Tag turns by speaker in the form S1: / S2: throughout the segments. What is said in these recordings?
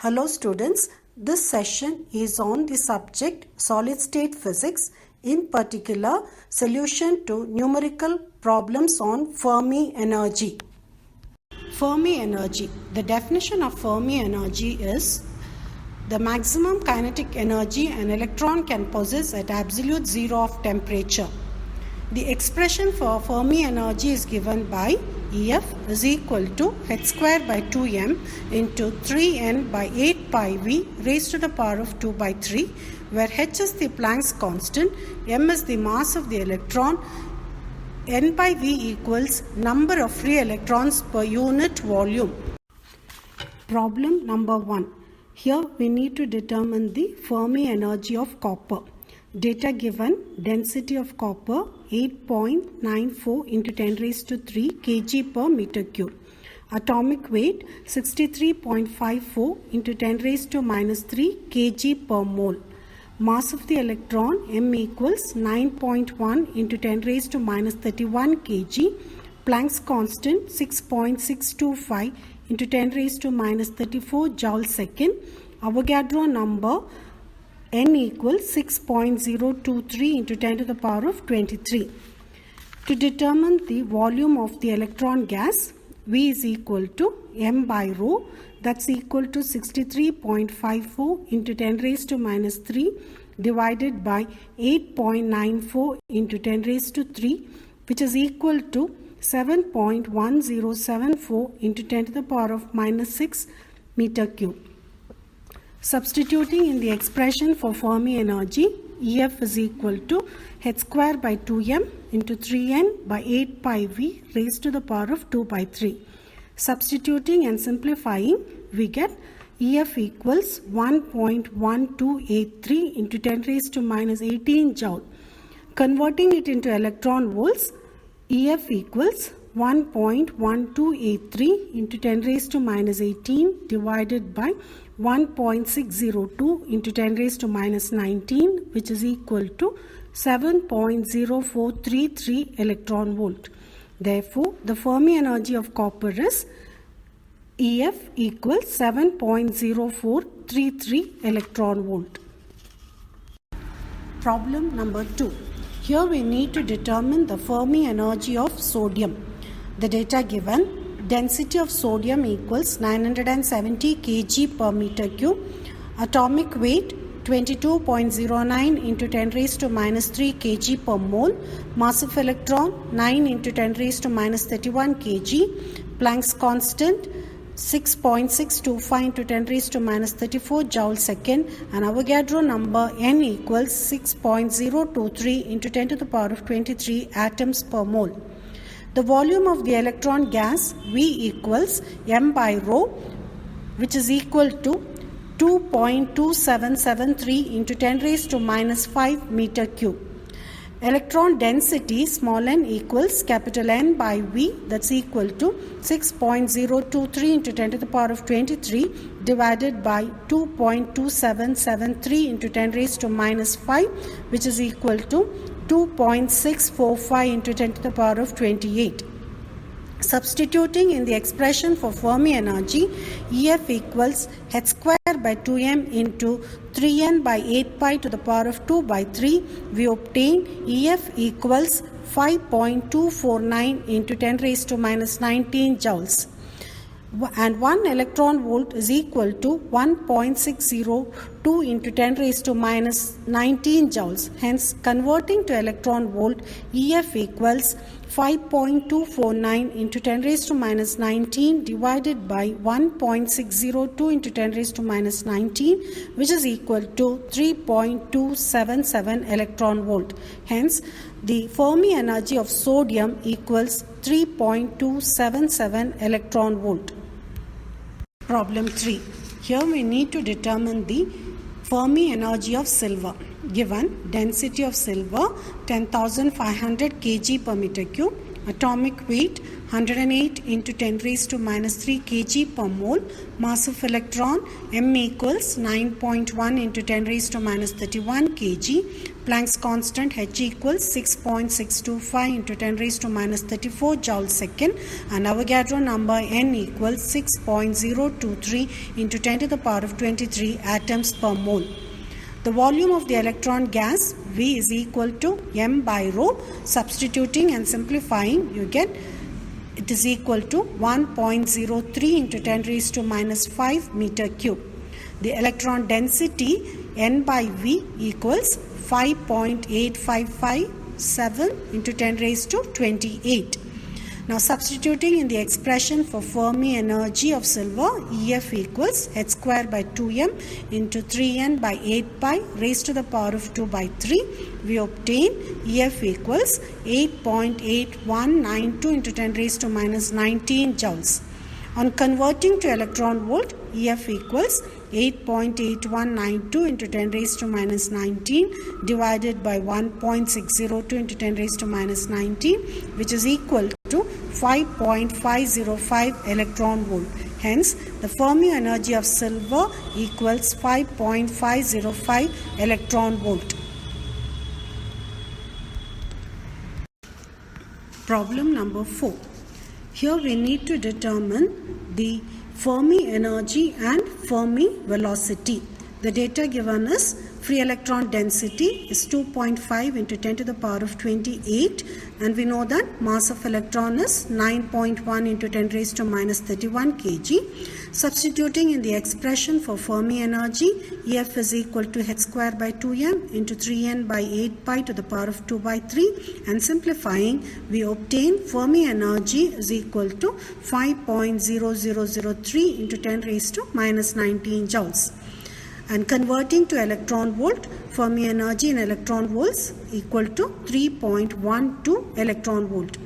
S1: Hello students, this session is on the subject solid state physics, in particular solution to numerical problems on Fermi energy. Fermi energy. The definition of Fermi energy is the maximum kinetic energy an electron can possess at absolute zero of temperature. The expression for Fermi energy is given by EF is equal to h square by 2m into 3n by 8 pi v raised to the power of 2 by 3, where h is the Planck's constant, m is the mass of the electron, n by v equals number of free electrons per unit volume. Problem number 1. Here we need to determine the Fermi energy of copper. Data given: density of copper 8.94 into 10 raised to 3 kg per meter cube. Atomic weight 63.54 into 10 raised to minus 3 kg per mole. Mass of the electron m equals 9.1 into 10 raised to minus 31 kg. Planck's constant 6.625 into 10 raised to minus 34 joule second. Avogadro number n equals 6.023 into 10 to the power of 23. To determine the volume of the electron gas, V is equal to m by rho, that's equal to 63.54 into 10 raised to minus 3 divided by 8.94 into 10 raised to 3, which is equal to 7.1074 into 10 to the power of minus 6 meter cube. Substituting in the expression for Fermi energy, EF is equal to h square by 2m into 3n by 8 pi v raised to the power of 2 by 3. Substituting and simplifying, we get EF equals 1.1283 into 10 raised to minus 18 joule. Converting it into electron volts, EF equals 1.1283 into 10 raised to minus 18 divided by 1.602 into 10 raised to minus 19, which is equal to 7.0433 electron volt. Therefore, the Fermi energy of copper is EF equals 7.0433 electron volt. Problem number 2. Here we need to determine the Fermi energy of sodium. The data given: density of sodium equals 970 kg per meter cube. Atomic weight 22.09 into 10 raised to minus 3 kg per mole. Mass of electron 9 into 10 raised to minus 31 kg. Planck's constant 6.625 into 10 raised to minus 34 joule second, and Avogadro number n equals 6.023 into 10 to the power of 23 atoms per mole. The volume of the electron gas V equals m by rho, which is equal to 2.2773 into 10 raised to minus 5 meter cube. Electron density small n equals capital N by V, that's equal to 6.023 into 10 to the power of 23 divided by 2.2773 into 10 raised to minus 5, which is equal to 2.645 into 10 to the power of 28. Substituting in the expression for Fermi energy, EF equals h square by 2m into 3n by 8 pi to the power of 2 by 3, we obtain EF equals 5.249 into 10 raised to minus 19 joules. And 1 electron volt is equal to 1.602 into 10 raised to minus 19 joules. Hence, converting to electron volt, EF equals 5.249 into 10 raised to minus 19 divided by 1.602 into 10 raised to minus 19, which is equal to 3.277 electron volt. Hence, the Fermi energy of sodium equals 3.277 electron volt. Problem 3. Here we need to determine the Fermi energy of silver. Given: density of silver 10,500 kg per meter cube. atomic weight 108 into 10 raised to minus 3 kg per mole, mass of electron m equals 9.1 into 10 raised to minus 31 kg, Planck's constant h equals 6.625 into 10 raised to minus 34 joule second, and Avogadro number n equals 6.023 into 10 to the power of 23 atoms per mole. The volume of the electron gas V is equal to m by rho. Substituting and simplifying, you get it is equal to 1.03 into 10 raised to minus 5 meter cube. The electron density n by V equals 5.8557 into 10 raised to 28. Now substituting in the expression for Fermi energy of silver, EF equals h square by 2m into 3n by 8 pi raised to the power of 2 by 3. We obtain EF equals 8.8192 into 10 raised to minus 19 joules. On converting to electron volt, EF equals 8.8192 into 10 raised to minus 19 divided by 1.602 into 10 raised to minus 19, which is equal to 5.505 electron volt. Hence, the Fermi energy of silver equals 5.505 electron volt. Problem number 4. Here we need to determine the Fermi energy and Fermi velocity. The data given is free electron density is 2.5 into 10 to the power of 28, and we know that mass of electron is 9.1 into 10 raised to minus 31 kg. Substituting in the expression for Fermi energy, EF is equal to h square by 2m into 3n by 8 pi to the power of 2 by 3, and simplifying, we obtain Fermi energy is equal to 5.0003 into 10 raised to minus 19 joules. And converting to electron volt, Fermi energy in electron volts equal to 3.12 electron volt.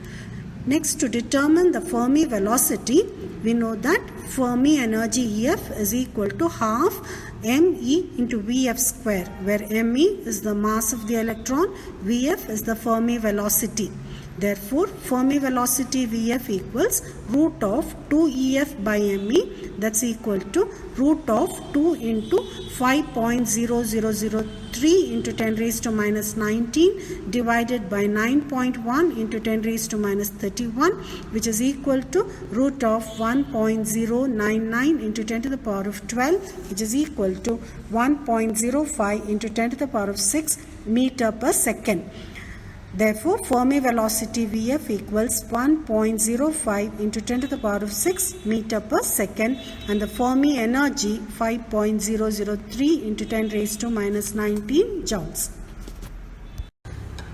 S1: Next, to determine the Fermi velocity, we know that Fermi energy EF is equal to half me into Vf square, where me is the mass of the electron, Vf is the Fermi velocity. Therefore, Fermi velocity Vf equals root of 2Ef by me, that's equal to root of 2 into 5.0003 into 10 raised to minus 19 divided by 9.1 into 10 raised to minus 31, which is equal to root of 1.099 into 10 to the power of 12, which is equal to 1.05 into 10 to the power of 6 meter per second. Therefore, Fermi velocity Vf equals 1.05 into 10 to the power of 6 meter per second, and the Fermi energy 5.003 into 10 raised to minus 19 joules.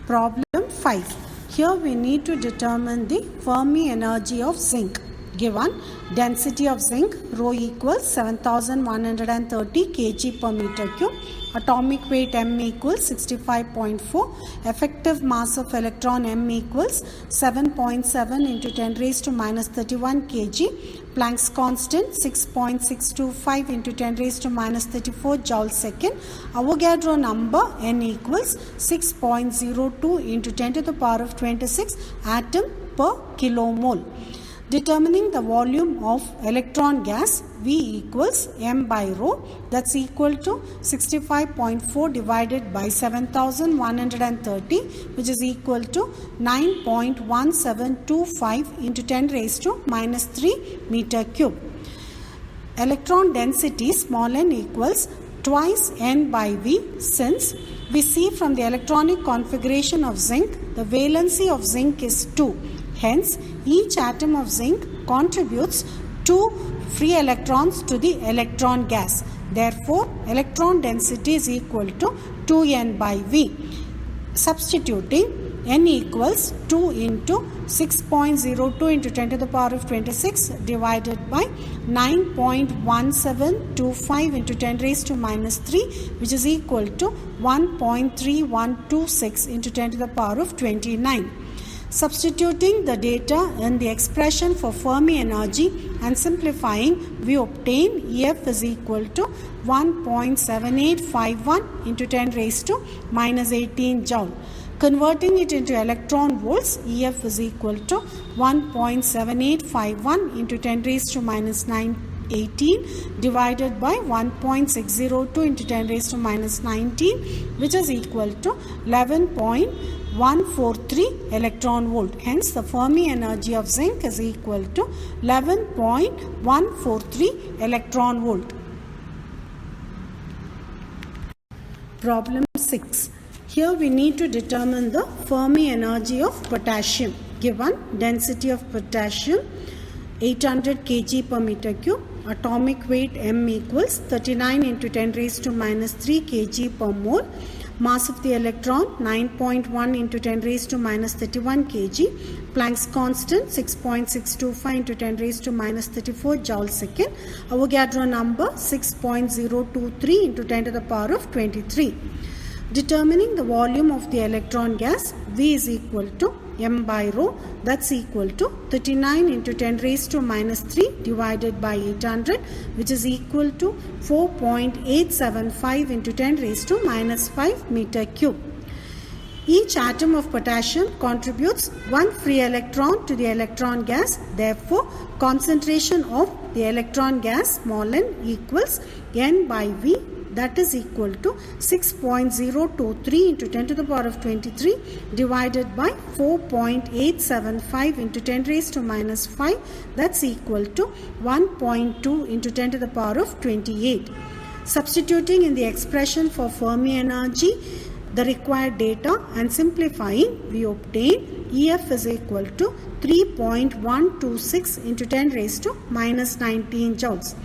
S1: Problem 5. Here we need to determine the Fermi energy of zinc. Given density of zinc rho equals 7130 kg per meter cube, atomic weight m equals 65.4, effective mass of electron m equals 7.7 into 10 raised to minus 31 kg, Planck's constant 6.625 into 10 raised to minus 34 joule second, Avogadro number n equals 6.02 into 10 to the power of 26 atom per kilomole. Determining the volume of electron gas V equals m by rho, that's equal to 65.4 divided by 7130, which is equal to 9.1725 into 10 raised to minus 3 meter cube. Electron density small n equals twice n by V, since we see from the electronic configuration of zinc, the valency of zinc is 2. Hence, each atom of zinc contributes 2 free electrons to the electron gas. Therefore, electron density is equal to 2n by V. Substituting, n equals 2 into 6.02 into 10 to the power of 26 divided by 9.1725 into 10 raised to minus 3, which is equal to 1.3126 into 10 to the power of 29. Substituting the data in the expression for Fermi energy and simplifying, we obtain EF is equal to 1.7851 into 10 raised to minus 18 joule. Converting it into electron volts, EF is equal to 1.7851 into 10 raised to minus 18 divided by 1.602 into 10 raised to minus 19, which is equal to 11.143 electron volt. Hence, the Fermi energy of zinc is equal to 11.143 electron volt. Problem 6. Here we need to determine the Fermi energy of potassium. Given density of potassium 800 kg per meter cube, atomic weight M equals 39 into 10 raised to minus 3 kg per mole, mass of the electron 9.1 into 10 raised to minus 31 kg, Planck's constant 6.625 into 10 raised to minus 34 joule second, Avogadro number 6.023 into 10 to the power of 23. Determining the volume of the electron gas, V is equal to M by rho, that's equal to 39 into 10 raised to minus 3 divided by 800, which is equal to 4.875 into 10 raised to minus 5 meter cube. Each atom of potassium contributes one free electron to the electron gas. Therefore, concentration of the electron gas small n equals N by V, that is equal to 6.023 into 10 to the power of 23 divided by 4.875 into 10 raised to minus 5, that's equal to 1.2 into 10 to the power of 28. Substituting in the expression for Fermi energy the required data and simplifying, we obtain EF is equal to 3.126 into 10 raised to minus 19 joules.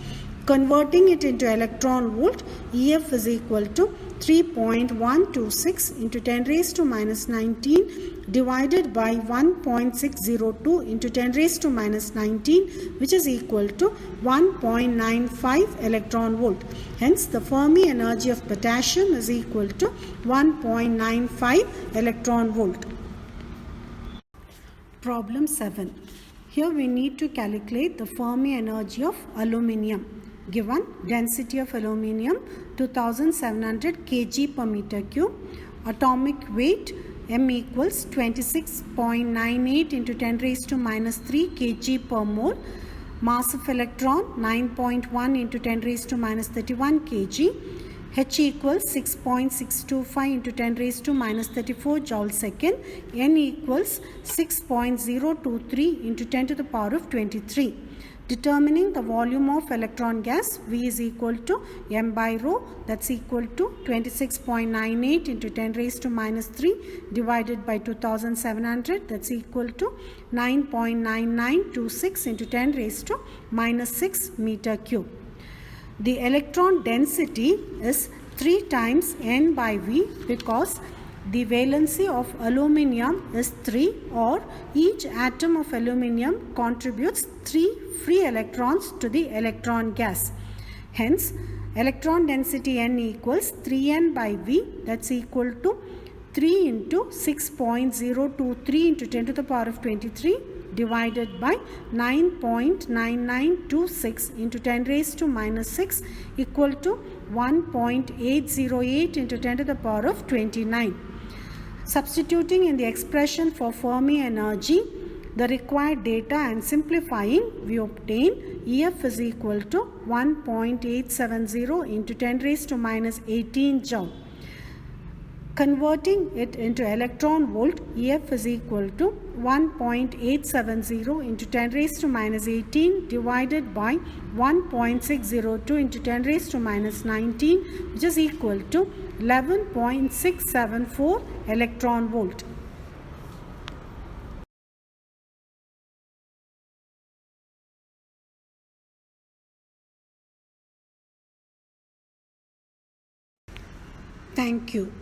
S1: Converting it into electron volt, EF is equal to 3.126 into 10 raised to minus 19 divided by 1.602 into 10 raised to minus 19, which is equal to 1.95 electron volt. Hence, the Fermi energy of potassium is equal to 1.95 electron volt. Problem 7. Here we need to calculate the Fermi energy of aluminium. Given density of aluminium 2700 kg per meter cube, atomic weight M equals 26.98 into 10 raised to minus 3 kg per mole, mass of electron 9.1 into 10 raised to minus 31 kg, H equals 6.625 into 10 raised to minus 34 joule second, N equals 6.023 into 10 to the power of 23. Determining the volume of electron gas, V is equal to M by rho, that's equal to 26.98 into 10 raised to minus 3 divided by 2700, that's equal to 9.9926 into 10 raised to minus 6 meter cube. The electron density is 3 times N by V because the valency of aluminium is 3, or each atom of aluminium contributes 3 free electrons to the electron gas. Hence, electron density N equals 3N by V, that's equal to 3 into 6.023 into 10 to the power of 23 divided by 9.9926 into 10 raised to minus 6 equal to 1.808 into 10 to the power of 29. Substituting in the expression for Fermi energy the required data and simplifying, we obtain EF is equal to 1.870 into 10 raised to minus 18 joule. Converting it into electron volt, EF is equal to 1.870 into 10 raised to minus 18 divided by 1.602 into 10 raised to minus 19, which is equal to 11.674 electron volt. Thank you.